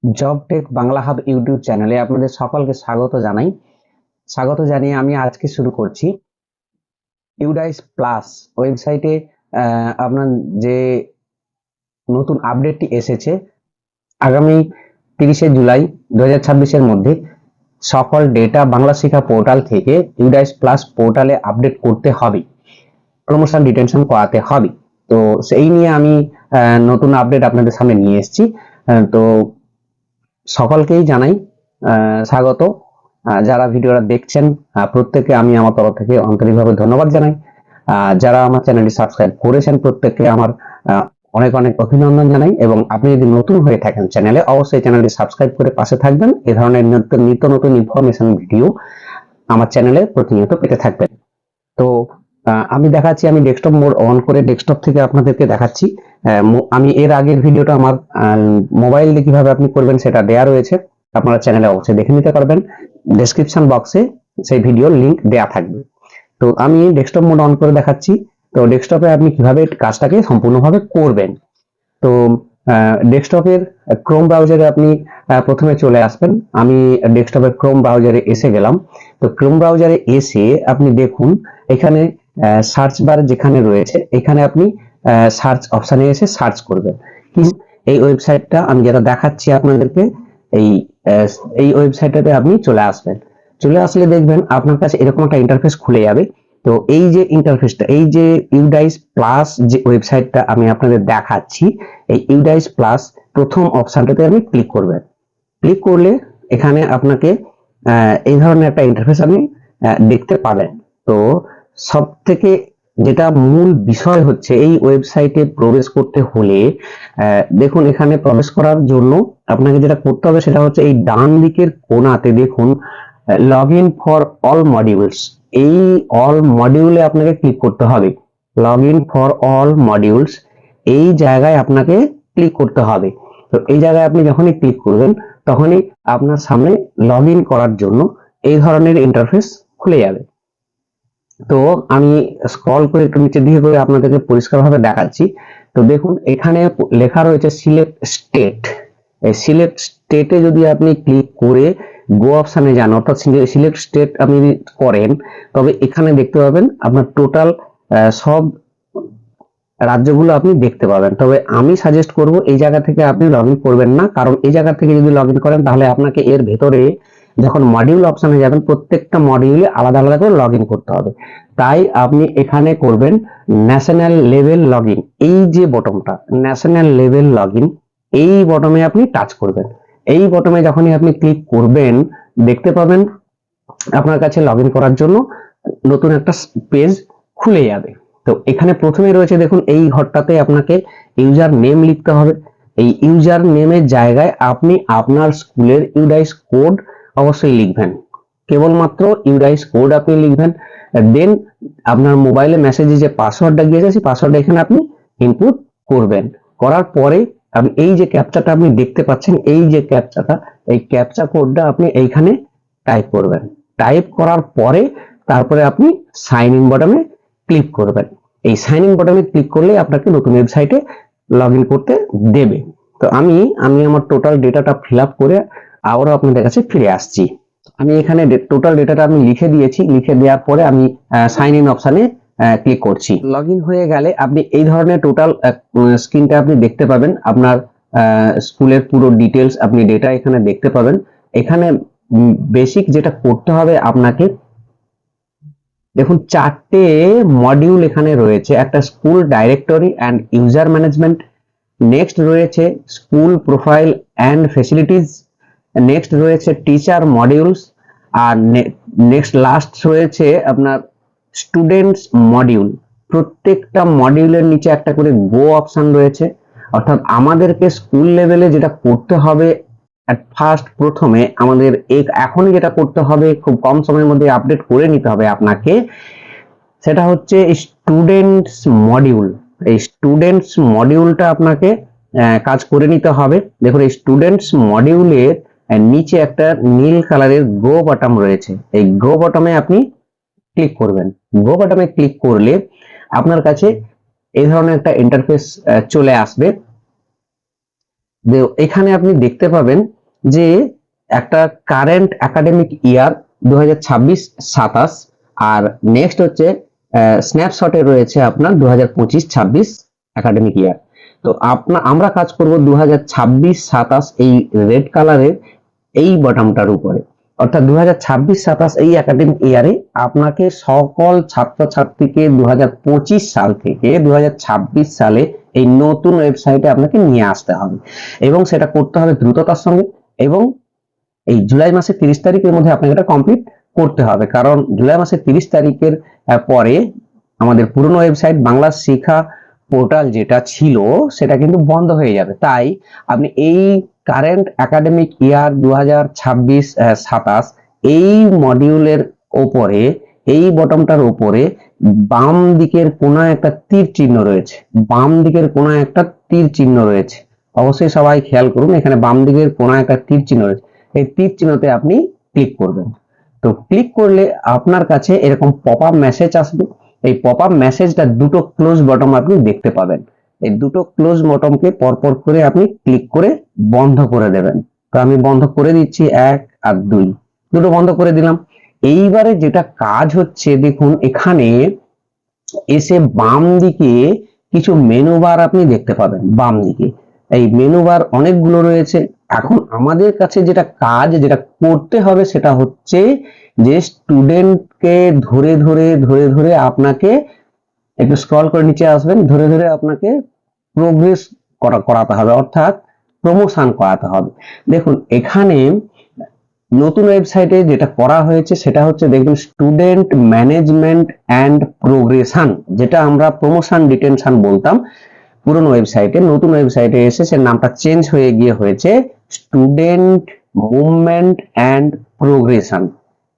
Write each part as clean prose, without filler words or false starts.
Job tech Bangla hub YouTube চ্যানেলে আপনাদের সকলকে স্বাগত জানিয়ে আমি আজকে শুরু করছি। ইউডাইস প্লাস ওয়েবসাইটে আপনার যে নতুন আপডেটটি এসেছে, আগামী 30শে জুলাই 2026-এর মধ্যে সকল ডেটা বাংলা শিক্ষা পোর্টাল থেকে ইউডাইস প্লাস পোর্টালে আপডেট করতে হবে, প্রমোশন ডিটেনশন করাতে হবে। তো সেই নিয়ে আমি নতুন আপডেট আপনাদের সামনে নিয়ে এসেছি। তো সকলকেই জানাই স্বাগত। যারা ভিডিওটা দেখছেন প্রত্যেককে আমি আমার তরফ থেকে আন্তরিকভাবে ধন্যবাদ জানাই। যারা আমার চ্যানেলটি সাবস্ক্রাইব করেছেন প্রত্যেককে আমার অনেক অনেক অভিনন্দন জানাই। এবং আপনি যদি নতুন হয়ে থাকেন চ্যানেলে, অবশ্যই চ্যানেলটি সাবস্ক্রাইব করে পাশে থাকবেন। এই ধরনের নিত্য নতুন ইনফরমেশন ভিডিও আমার চ্যানেলে প্রতিনিয়ত পেতে থাকবেন। তো আমি দেখাচ্ছি, আমি ডেস্কটপ মোড অন করে ডেস্কটপ থেকে আপনাদেরকে দেখাচ্ছি। আমি এর আগের ভিডিওটা আমার মোবাইল দিয়ে কিভাবে আপনি করবেন সেটা দেয়া রয়েছে, আপনারা চ্যানেলে অবশ্যই দেখে নিতে পারবেন। ডেসক্রিপশন বক্সে সেই ভিডিওর লিংক দেয়া থাকবে। তো আমি ডেস্কটপ মোড অন করে দেখাচ্ছি। তো ডেস্কটপে আপনি কিভাবে কাজটাকে সম্পূর্ণভাবে করবেন। তো ডেস্কটপের ক্রোম ব্রাউজারে আপনি প্রথমে চলে আসবেন। আমি ডেস্কটপের ক্রোম ব্রাউজারে এসে গেলাম। তো ক্রোম ব্রাউজারে এসে আপনি দেখুন এখানে সার্চ বার যেখানে রয়েছে, এখানে আপনি সার্চ অপশনে এসে সার্চ করবেন। এই ওয়েবসাইটটা আমি যেটা দেখাচ্ছি আপনাদেরকে, এই এই ওয়েবসাইটটাতে আপনি চলে আসবেন। চলে আসলে দেখবেন আপনার কাছে এরকম একটা ইন্টারফেস খুলে যাবে। তো এই যে ইন্টারফেসটা, এই যে ইউডাইস প্লাস যে ওয়েবসাইটটা আমি আপনাদের দেখাচ্ছি, এই ইউডাইস প্লাস প্রথম অপশনটাতে আপনি ক্লিক করবেন। ক্লিক করলে এখানে আপনাকে এই ধরনের একটা ইন্টারফেস আপনি দেখতে পাবেন। তো সব থেকে যেটা মূল বিষয় হচ্ছে, এই ওয়েবসাইটে প্রবেশ করতে হলে দেখুন এখানে প্রবেশ করার জন্য আপনাকে যেটা করতে হবে সেটা হচ্ছে এই ডান দিকের কোণাতে দেখুন log in for all modules, এই অল মডিউলে আপনাকে ক্লিক করতে হবে। Log in for all modules, এই জায়গায় আপনাকে ক্লিক করতে হবে। তো এই জায়গায় আপনি যখনই ক্লিক করবেন তখনই আপনার সামনে লগ ইন করার জন্য এই ধরনের ইন্টারফেস খুলে যাবে। তো আমি স্ক্রল করে একটু নিচের দিকে করে আপনাদেরকে পরিষ্কারভাবে দেখাচ্ছি। তো দেখুন এখানে লেখা রয়েছে সিলেক্ট স্টেট। এই সিলেক্ট স্টেটে যদি আপনি ক্লিক করে গো অপশনে যান, অর্থাৎ সিলেক্ট স্টেট আপনি করেন, তবে এখানে দেখতে পাবেন আপনার টোটাল সব রাজ্যগুলো আপনি দেখতে পাবেন। তবে আমি সাজেস্ট করব এই জায়গা থেকে আপনি লগ ইন করবেন না, কারণ এই জায়গা থেকে যদি লগ ইন করেন তাহলে আপনাকে এর ভেতরে যখন মডিউল অপশনে যাবেন প্রত্যেকটা মডিউলে আলাদা আলাদা করে লগ ইন করতে হবে। তাই আপনি এখানে করবেন ন্যাশনাল লেভেল লগ ইন, এই যে বটনটা ন্যাশনাল লেভেল লগ ইন, এই বটনে আপনি টাচ করবেন। এই বটনে যখনই আপনি ক্লিক করবেন দেখতে পাবেন আপনার কাছে লগ ইন করার জন্য নতুন একটা পেজ খুলে যাবে। তো এখানে প্রথমেই রয়েছে দেখুন এই ঘরটাতে আপনাকে ইউজার নেম লিখতে হবে। এই ইউজার নেমের জায়গায় আপনি আপনার স্কুলের ইউডাইস কোড অবশ্যই লিখবেন, কেবলমাত্র ইউডাইস কোড আপনি লিখবেন। দেন আপনার মোবাইলে মেসেজে যে পাসওয়ার্ডটা গিয়েছে সেই পাসওয়ার্ডটা এখানে আপনি ইনপুট করবেন। করার পরে আপনি এই যে ক্যাপচাটা আপনি দেখতে পাচ্ছেন, এই যে ক্যাপচাটা, এই ক্যাপচা কোডটা আপনি এইখানে টাইপ করবেন। টাইপ করার পরে তারপরে আপনি সাইন ইন বাটনে ক্লিক করবেন। এই সাইন ইন বাটনে ক্লিক করলে আপনাকে নতুন ওয়েবসাইটে লগ ইন করতে দেবে। তো আমি আমার টোটাল ডেটাটা ফিল আপ করে আবারও আপনাদের কাছে ফিরে আসছি। আমি এখানে টোটাল ডেটাটা আমি লিখে দিয়েছি। লিখে দেওয়ার পরে আমি সাইন ইন অপশনে ক্লিক করছি। লগ ইন হয়ে গেলে আপনি এই ধরনের টোটাল স্ক্রিনটা আপনি দেখতে পাবেন। আপনার স্কুলের পুরো ডিটেলস আপনি ডেটা এখানে দেখতে পাবেন। এখানে বেসিক যেটা করতে হবে আপনাকে, দেখুন চারটে মডিউল এখানে রয়েছে। একটা school directory and user management, next রয়েছে school profile and facilities, next রয়েছে টিচার মডিউলস, আর নেক্সট লাস্ট রয়েছে আপনার স্টুডেন্টস মডিউল। প্রত্যেকটা মডিউলের নিচে একটা করে গো অপশন রয়েছে। অর্থাৎ আমাদেরকে স্কুল লেভেলে যেটা করতে হবে ফার্স্ট, প্রথমে আমাদের এখনই যেটা করতে হবে, খুব কম সময়ের মধ্যে আপডেট করে নিতে হবে আপনাকে, সেটা হচ্ছে স্টুডেন্টস মডিউল। এই স্টুডেন্টস মডিউলটা আপনাকে কাজ করে নিতে হবে। দেখুন এই স্টুডেন্টস মডিউলের নিচে একটা নীল কালারের গো বাটন রয়েছে। এই গো বাটনে আপনি ক্লিক করবেন। গো বাটনে ক্লিক করলে আপনার কাছে এই ধরনের একটা ইন্টারফেস চলে আসবে। এখানে আপনি দেখতে পাবেন যে একটা কারেন্ট একাডেমিক ইয়ার 2026-27, আর নেক্সট হচ্ছে স্ন্যাপশটে রয়েছে আপনার 2025-26 একাডেমিক ইয়ার। তো আমরা কাজ করব 2026-27 এই রেড কালারের এই বটমটার উপরে, অর্থাৎ 2026-27 এই একাডেমিক ইয়ারে আপনাকে সকল ছাত্রছাত্রীকে 2025 সাল থেকে 2026 সালে এই নতুন ওয়েবসাইটে আপনাকে নিয়ে আসতে হবে, এবং সেটা করতে হবে দ্রুততার সঙ্গে, এবং এই জুলাই মাসের 30 তারিখের মধ্যে আপনাকে এটা কমপ্লিট করতে হবে। কারণ জুলাই মাসের 30 তারিখের পরে আমাদের পুরনো ওয়েবসাইট বাংলা শিক্ষা পোর্টাল যেটা ছিল সেটা কিন্তু বন্ধ হয়ে যাবে। তাই আপনি এই কারেন্ট একাডেমিক ইয়ার 2026-27 এই মডিউলের ওপরে, এই বটমটার উপরে বাম দিকের কোনায় একটা তীর চিহ্ন রয়েছে, বাম দিকের কোনায় একটা তীর চিহ্ন রয়েছে, অবশ্যই সবাই খেয়াল করুন, এখানে বাম দিকের কোনায় একটা তীর চিহ্ন রয়েছে, এই তীর চিহ্নতে আপনি ক্লিক করবেন। তো ক্লিক করলে আপনার কাছে এরকম পপ আপ মেসেজ আসবে। এই পপ আপ মেসেজটা দুটো ক্লোজ বটম আপনি দেখতে পাবেন। এই দুটো ক্লোজ বটমকে পরপর করে আপনি ক্লিক করে বন্ধ করে দেবেন। তো আমি বন্ধ করে দিচ্ছি, 1 আর 2, দুটো বন্ধ করে দিলাম। এইবারে যেটা কাজ হচ্ছে, দেখুন এখানে এসে বাম দিকে কিছু মেনু বার আপনি দেখতে পাবেন। বাম দিকে এই মেনু বার অনেকগুলো রয়েছে। এখন আমাদের কাছে যেটা কাজ, যেটা করতে হবে সেটা হচ্ছে যে স্টুডেন্টকে ধরে ধরে ধরে ধরে আপনাকে একটু স্ক্রল করে নিচে আসবেন, ধরে ধরে আপনাকে প্রোগ্রেস করাতে হবে, অর্থাৎ প্রমোশন করাতে হবে। দেখুন এখানে নতুন ওয়েবসাইটে যেটা করা হয়েছে সেটা হচ্ছে দেখুন স্টুডেন্ট ম্যানেজমেন্ট অ্যান্ড প্রোগ্রেশন, যেটা আমরা প্রমোশন ডিটেনশন বলতাম পুরনো ওয়েবসাইটে। নতুন ওয়েবসাইটে এসে সে নামটা চেঞ্জ হয়ে গিয়ে হয়েছে স্টুডেন্ট মুভমেন্ট অ্যান্ড প্রোগ্রেশন।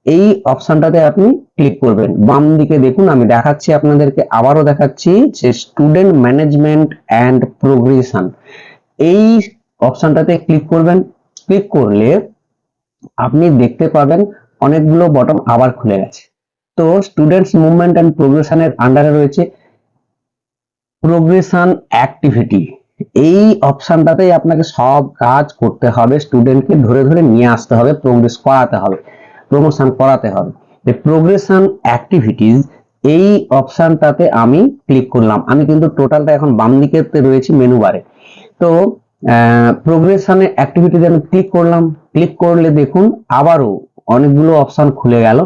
এই অপশনটাতে আপনি ক্লিক করবেন। বাম দিকে দেখুন, আমি দেখাচ্ছি আপনাদেরকে, আবারও দেখাচ্ছি যে স্টুডেন্ট ম্যানেজমেন্ট অ্যান্ড প্রোগ্রেশন, এই অপশনটাতে ক্লিক করবেন। ক্লিক করলে আপনি দেখতে পাবেন অনেকগুলো বটন আবার খুলে গেছে। তো স্টুডেন্টস মুভমেন্ট অ্যান্ড প্রোগ্রেশনের আন্ডারে রয়েছে প্রোগ্রেশন অ্যাক্টিভিটি। এই অপশনটাতেই আপনাকে সব কাজ করতে হবে, স্টুডেন্টকে ধরে ধরে নিয়ে আসতে হবে, প্রোগ্রেস করাতে হবে, প্রমোশন করাতে হবে। প্রোগ্রেশন অ্যাক্টিভিটিস এই অপশনটাতে আমি ক্লিক করলাম। আমি কিন্তু টোটালটা এখন বাম দিকে রয়েছি মেনু বারে। তো প্রোগ্রেশনের অ্যাক্টিভিটিতে আমি ক্লিক করলাম। ক্লিক করলে দেখুন আবারও অনেকগুলো অপশন খুলে গেল।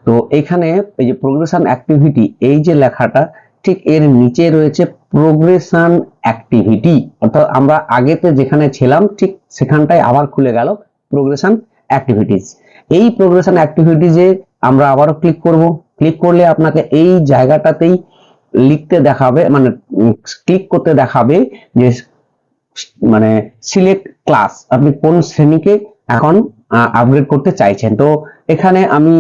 তো এখানে এই যে প্রোগ্রেশন অ্যাক্টিভিটি, এই যে লেখাটা ঠিক এর নিচে রয়েছে প্রোগ্রেশন অ্যাক্টিভিটি, অর্থাৎ আমরা আগেতে যেখানে ছিলাম ঠিক সেখানটায় আবার খুলে গেল প্রোগ্রেশন অ্যাক্টিভিটিস। এই প্রোগ্রেশন অ্যাক্টিভিটিজে আমরা আবারও ক্লিক করব। ক্লিক করলে আপনাকে এই জায়গাটাতেই লিখতে দেখাবে, মানে ক্লিক করতে দেখাবে যে মানে সিলেক্ট ক্লাস, আপনি কোন শ্রেণীকে এখন আপগ্রেড করতে চাইছেন। তো এখানে আমি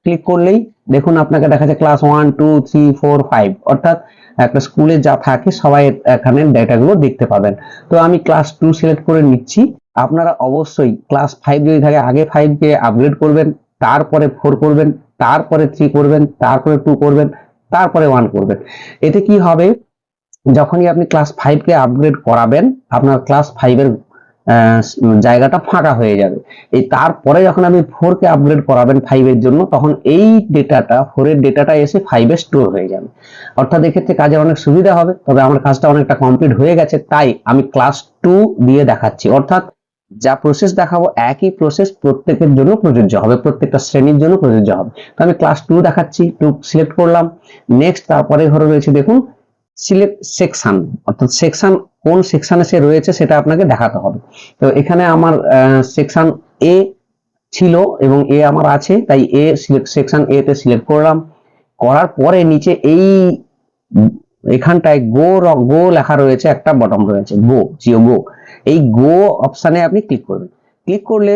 ক্লিক করলেই দেখুন আপনাকে দেখাচ্ছে ক্লাস 1 2 3 4 5, অর্থাৎ একটা স্কুলে যা থাকে সবাই এখানে ডেটাগুলো দেখতে পাবেন। তো আমি ক্লাস 2 সিলেক্ট করে নিচ্ছি। আপনারা অবশ্যই ক্লাস 5 যদি থাকে আগে 5 কে আপগ্রেড করবেন, তারপরে 4 করবেন, তারপরে 3 করবেন, তারপরে 2 করবেন, তারপরে 1 করবেন। এতে কি হবে, যখনই আপনি ক্লাস 5 কে আপগ্রেড করাবেন আপনার ক্লাস 5 এর জায়গাটা ফাঁকা হয়ে যাবে। এই তারপরে যখন আপনি 4 কে আপগ্রেড করাবেন 5 এর জন্য, তখন এই ডেটাটা 4 এর ডেটাটা এসে 5 এ স্টোর হয়ে যাবে। অর্থাৎ এক্ষেত্রে কাজের অনেক সুবিধা হবে। তবে আমার কাজটা অনেকটা কমপ্লিট হয়ে গেছে, তাই আমি ক্লাস 2 দিয়ে দেখাচ্ছি। অর্থাৎ যা প্রসেস দেখাবো একই প্রসেস প্রত্যেকের জন্য প্রযোজ্য হবে, প্রত্যেকটা শ্রেণীর জন্য প্রযোজ্য হবে। তো আমি ক্লাস 2 দেখাচ্ছি, 2 সিলেক্ট করলাম। নেক্সট তারপরে ঘরে রয়েছে দেখুন সিলেক্ট সেকশন, অর্থাৎ সেকশন কোন সেকশনে সে রয়েছে সেটা আপনাকে দেখাতে হবে। তো এখানে আমার সেকশন এ ছিল এবং এ আমার আছে, তাই এ সেকশন এ তে সিলেক্ট করলাম। করার পরে নিচে এই এখানটায় গো লেখা রয়েছে, একটা বটন রয়েছে গো। এই গো অপশনে আপনি ক্লিক করবেন। ক্লিক করলে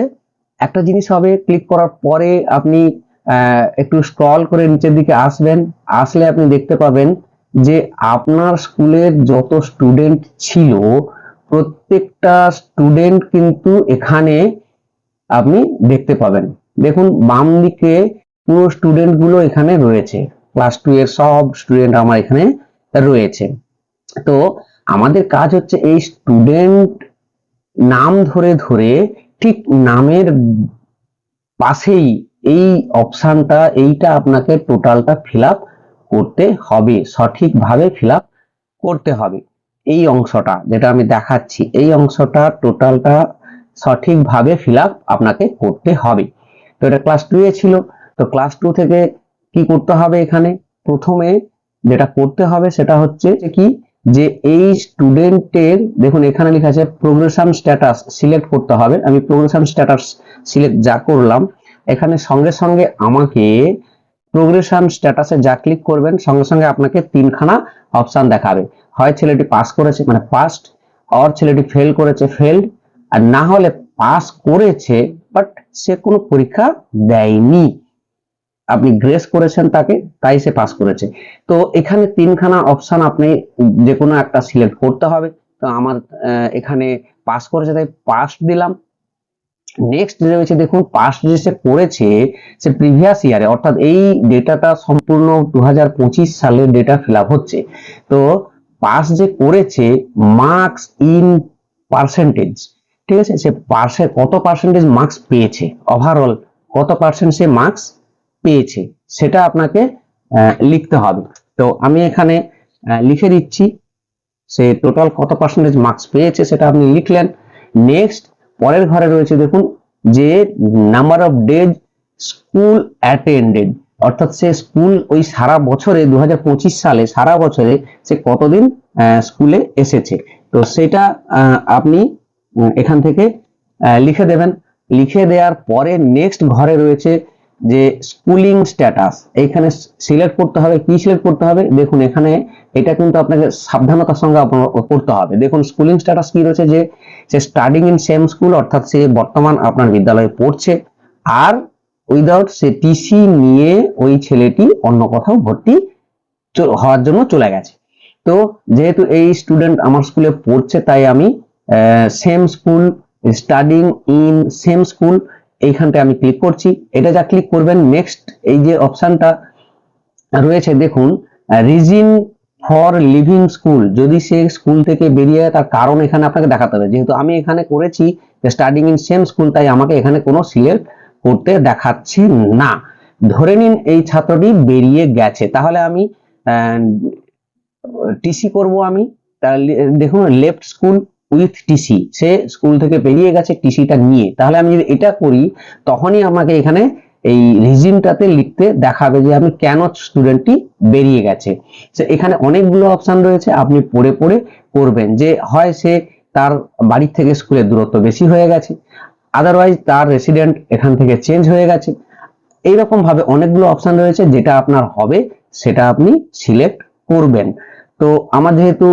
একটা জিনিস হবে, ক্লিক করার পরে আপনি একটু স্ক্রল করে নিচের দিকে আসবেন। আসলে আপনি দেখতে পাবেন যে আপনার স্কুলের যত স্টুডেন্ট ছিল প্রত্যেকটা স্টুডেন্ট কিন্তু এখানে আপনি দেখতে পাবেন। দেখুন বাম দিকে পুরো স্টুডেন্ট গুলো এখানে রয়েছে, ক্লাস 2 এর সব স্টুডেন্ট আমার এখানে রয়েছে। তো আমাদের কাজ হচ্ছে এই স্টুডেন্ট নাম ধরে ধরে ঠিক নামের পাশেই এই অপশনটা, এইটা আপনাকে টোটালটা ফিল আপ করতে হবে, সঠিকভাবে ফিল আপ করতে হবে। এই অংশটা যেটা আমি দেখাচ্ছি, এই অংশটা টোটালটা সঠিকভাবে ফিল আপ আপনাকে করতে হবে। তো এটা ক্লাস 2 এ ছিল। তো ক্লাস 2 থেকে কি করতে হবে, এখানে প্রথমে যেটা করতে হবে সেটা হচ্ছে কি, যে এই স্টুডেন্টের দেখুন এখানে লেখা আছে প্রোগ্রেশন স্ট্যাটাস সিলেক্ট করতে হবে। আমি প্রোগ্রেশন স্ট্যাটাস সিলেক্ট যা করলাম, এখানে সঙ্গে সঙ্গে আমাকে প্রোগ্রেশন স্ট্যাটাসে যা ক্লিক করবেন সঙ্গে সঙ্গে আপনাকে তিনখানা অপশন দেখাবে। হয় ছেলেটি পাস করেছে মানে পাস্ট, আর ছেলেটি ফেল করেছে ফেলড, আর না হলে পাস করেছে বাট সে কোনো পরীক্ষা দেয়নি, আপনি গ্রেস করেছেন তাকে তাই সে পাস করেছে। তো এখানে তিনখানা অপশন আপনি যে কোনো একটা সিলেক্ট করতে হবে। তো আমার এখানে পাস করেছে তাই পাস দিলাম। নেক্সট রয়েছে দেখুন পাস যে সে করেছে সে প্রিভিয়াস ইয়ারে, অর্থাৎ এই ডেটাটা সম্পূর্ণ 2025 সালের ডেটা ফিল আপ হচ্ছে। তো পাস যে করেছে মার্কস ইন পার্সেন্টেজ, ঠিক আছে, সে পাশে কত পার্সেন্টেজ মার্কস পেয়েছে, ওভারঅল কত পার্সেন্ট সে মার্কস পেয়েছে সেটা আপনাকে লিখতে হবে। তো আমি এখানে লিখে দিচ্ছি সে টোটাল কত পার্সেন্টেজ মার্কস পেয়েছে সেটা আপনি লিখলেন। নেক্সট পরের ঘরে রয়েছে দেখুন যে number of days school attended, অর্থাৎ সে স্কুল ওই সারা বছরে 2025 সালে সারা বছরে সে কতদিন স্কুলে এসেছে। তো সেটা আপনি এখান থেকে লিখে দেবেন। লিখে দেওয়ার পরে নেক্সট ঘরে রয়েছে যে স্কুলিং স্ট্যাটাস, এইখানে সিলেক্ট করতে হবে। কি সিলেক্ট করতে হবে দেখুন এখানে, এটা কিন্তু আপনাকে সাবধানতার সঙ্গে করতে হবে। দেখুন স্কুলিং স্ট্যাটাস কি রয়েছে, যে সে স্টাডিং ইন সেম স্কুল, অর্থাৎ সে বর্তমান আপনার বিদ্যালয়ে পড়ছে, আর উইদাউট সে টিসি নিয়ে ওই ছেলেটি অন্য কোথাও ভর্তি হওয়ার জন্য চলে গেছে। তো যেহেতু এই স্টুডেন্ট আমার স্কুলে পড়ছে তাই আমি same school, studying in same school, এইখানটায় আমি ক্লিক করছি। এটা যা ক্লিক করবেন নেক্সট এই যে অপশনটা রয়েছে দেখুন রিজন ফর লিভিং স্কুল, যদি সে স্কুল থেকে বেরিয়ে যায় তার কারণ এখানে আপনাকে দেখাতে হবে। যেহেতু আমি এখানে করেছি স্টাডিং ইন সেম স্কুল তাই আমাকে এখানে কোনো সিলেক্ট করতে দেখাচ্ছি না। ধরে নিন এই ছাত্রটি বেরিয়ে গেছে, তাহলে আমি টিসি করব। আমি দেখুন left school with TC, say school থেকে বেরিয়ে গেছে টিসিটা নিয়ে। তাহলে আমি যদি এটা করি তখনই আমাকে এখানে এই রিজনটাতে লিখতে দেখাবে যে আমি কেন স্টুডেন্টটি বেরিয়ে গেছে। এখানে অনেকগুলো অপশন রয়েছে, আপনি পড়ে পড়ে করবেন। যে হয় সে তার বাড়ি থেকে স্কুলের দূরত্ব বেশি হয়ে গেছে, আদারওয়াইজ তার রেসিডেন্ট এখান থেকে চেঞ্জ হয়ে গেছে। এইরকম ভাবে অনেকগুলো অপশন রয়েছে, যেটা আপনার হবে সেটা আপনি সিলেক্ট করবেন। তো আমার যেহেতু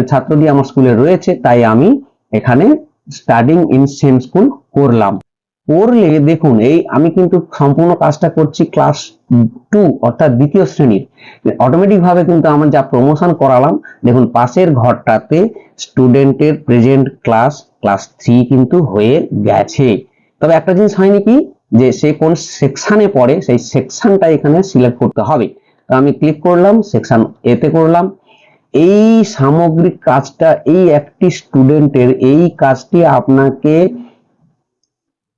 ছাত্রটি আমার স্কুলে রয়েছে তাই আমি এখানে স্টাডিং ইন সেম স্কুল করলাম। করলে দেখুন এই আমি কিন্তু সম্পূর্ণ কাজটা করছি ক্লাস 2 অর্থাৎ দ্বিতীয় শ্রেণীর। অটোমেটিক ভাবে কিন্তু আমার যা প্রমোশন করালাম দেখুন পাশের ঘরটাতে স্টুডেন্টের প্রেজেন্ট ক্লাস 3 কিন্তু হয়ে গেছে। তবে একটা জিনিস হয়নি কি, যে সে কোন সেকশনে পড়ে সেই সেকশনটা এখানে সিলেক্ট করতে হবে। তো আমি ক্লিক করলাম সেকশন এতে করলাম। এই সামগ্রিক কাজটা এই একটি স্টুডেন্টের এই কাজটি আপনাকে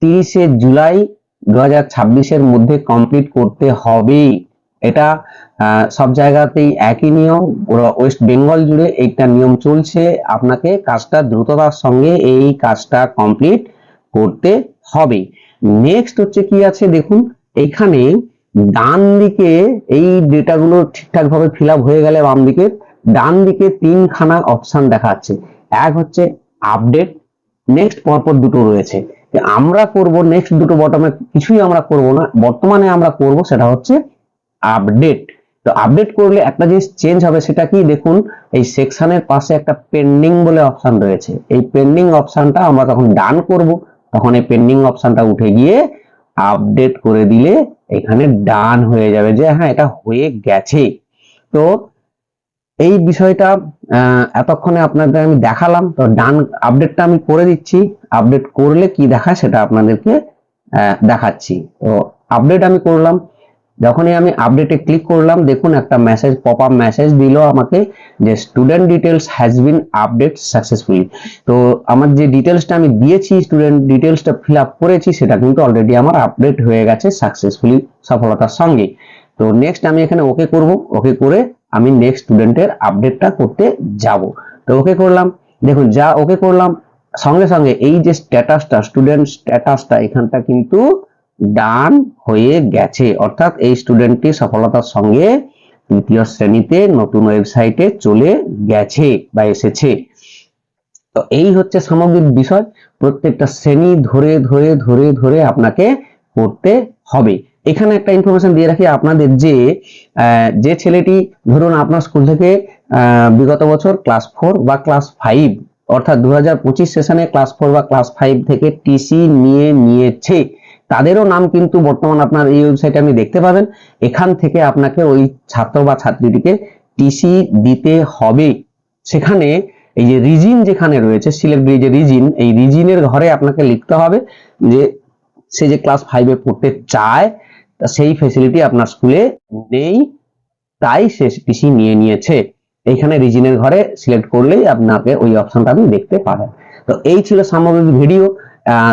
30শে জুলাই 2026 এর মধ্যে কমপ্লিট করতে হবে। এটা সব জায়গাতেই একই নিয়ম, ওয়েস্ট বেঙ্গল জুড়ে এইটা নিয়ম চলছে। আপনাকে কাজটা দ্রুততার সঙ্গে এই কাজটা কমপ্লিট করতে হবে। নেক্সট হচ্ছে কি আছে দেখুন এইখানে ডান দিকে এই ডেটাগুলো ঠিকঠাক ভাবে ফিল আপ হয়ে গেলে বাম দিকে ডান দিকে তিনখানা অপশন দেখাচ্ছে। এক হচ্ছে আপডেট, নেক্সট পরপর দুটো রয়েছে। আমরা করব নেক্সট দুটো বটমে কিছুই আমরা করব না, বর্তমানে আমরা করব সেটা হচ্ছে আপডেট। তো আপডেট করলে একটা জিনিস চেঞ্জ হবে, সেটা কি দেখুন এই সেকশনের পাশে একটা পেন্ডিং বলে অপশন রয়েছে। এই পেন্ডিং অপশনটা আমরা তখন ডান করব, তখন এই পেন্ডিং অপশনটা উঠে গিয়ে আপডেট করে দিলে এখানে ডান হয়ে যাবে, যে হ্যাঁ এটা হয়ে গেছে। তো এই বিষয়টা এতক্ষণে আপনাদের আমি দেখালাম। তো ডান আপডেটটা আমি করে দিচ্ছি, আপডেট করলে কি দেখায় সেটা আপনাদেরকে দেখাচ্ছি। তো আপডেট আমি করলাম। যখনই আমি আপডেটে ক্লিক করলাম, দেখুন একটা মেসেজ, পপ আপ মেসেজ দিল আমাকে যে student details has been update successfully. তো আমার যে ডিটেলসটা আমি দিয়েছি, স্টুডেন্ট ডিটেলসটা ফিল আপ করেছি, সেটা কিন্তু অলরেডি আমার আপডেট হয়ে গেছে সাকসেসফুলি, সফলতার সঙ্গে। তো নেক্সট আমি এখানে ওকে করব, ওকে করে আমি নেক্সট স্টুডেন্টের আপডেটটা করতে যাব। তো ওকে করলাম, দেখুন যা ওকে করলাম সঙ্গে সঙ্গে এই যে স্ট্যাটাসটা, স্টুডেন্ট স্ট্যাটাসটা এখানটা কিন্তু ডান হয়ে গেছে, অর্থাৎ এই স্টুডেন্টটি সফলতার সঙ্গে তৃতীয় শ্রেণীতে নতুন ওয়েবসাইটে চলে গেছে বা এসেছে। তো এই হচ্ছে সামগ্রিক বিষয়, প্রত্যেকটা শ্রেণী ধরে ধরে ধরে ধরে আপনাকে করতে হবে। এখানে একটা ইনফরমেশন দিয়ে রাখি আপনাদের যে ছেলেটি ধরুন আপনার স্কুল থেকে বিগত বছর ক্লাস 4 বা ক্লাস 5 অর্থাৎ 2025 সেশনে ক্লাস 4 বা ক্লাস 5 থেকে টিসি নিয়েছে, তাদেরও নাম কিন্তু বর্তমান আপনার এই ওয়েবসাইটে আপনি দেখতে পাবেন। এখান থেকে আপনাকে ওই ছাত্র বা ছাত্রীটিকে টিসি দিতে হবে। সেখানে এই যে রিজিন যেখানে রয়েছে, সিলেক্ট যে রিজিন, এই রিজিনের ঘরে আপনাকে লিখতে হবে যে সে যে ক্লাস 5-এ পড়তে চায়, সেই ফ্যাসিলিটি আপনার স্কুলে নেই, তাই সে টিসি নিয়েছে। এইখানে রিজিনের ঘরে সিলেক্ট করলেই আপনাকে ওই অপশনটা আপনি দেখতে পাবেন। তো এই ছিল সামগ্রিক ভিডিও।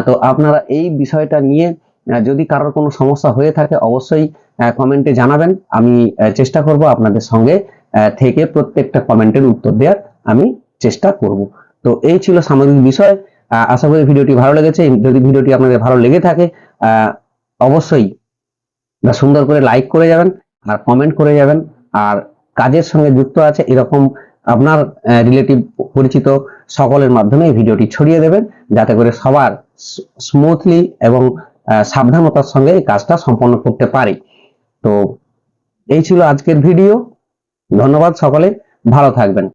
তো আপনারা এই বিষয়টা নিয়ে যদি কারোর কোনো সমস্যা হয়ে থাকে অবশ্যই কমেন্টে জানাবেন, আমি চেষ্টা করব আপনাদের সঙ্গে থেকে প্রত্যেকটা কমেন্টের উত্তর দেওয়ার আমি চেষ্টা করব। তো এই ছিল সামগ্রিক বিষয়। আশা করি ভিডিওটি ভালো লেগেছে। যদি ভিডিওটি আপনাদের ভালো লেগে থাকে অবশ্যই সুন্দর করে লাইক করে যাবেন আর কমেন্ট করে যাবেন, আর কাজের সঙ্গে যুক্ত আছে এরকম আপনার রিলেটিভ পরিচিত সকলের মাধ্যমে এই ভিডিওটি ছড়িয়ে দেবেন, যাতে করে সবার স্মুথলি এবং সাবধানতার সঙ্গে এই কাজটা সম্পন্ন করতে পারি। তো এই ছিল আজকের ভিডিও। ধন্যবাদ, সকলে ভালো থাকবেন।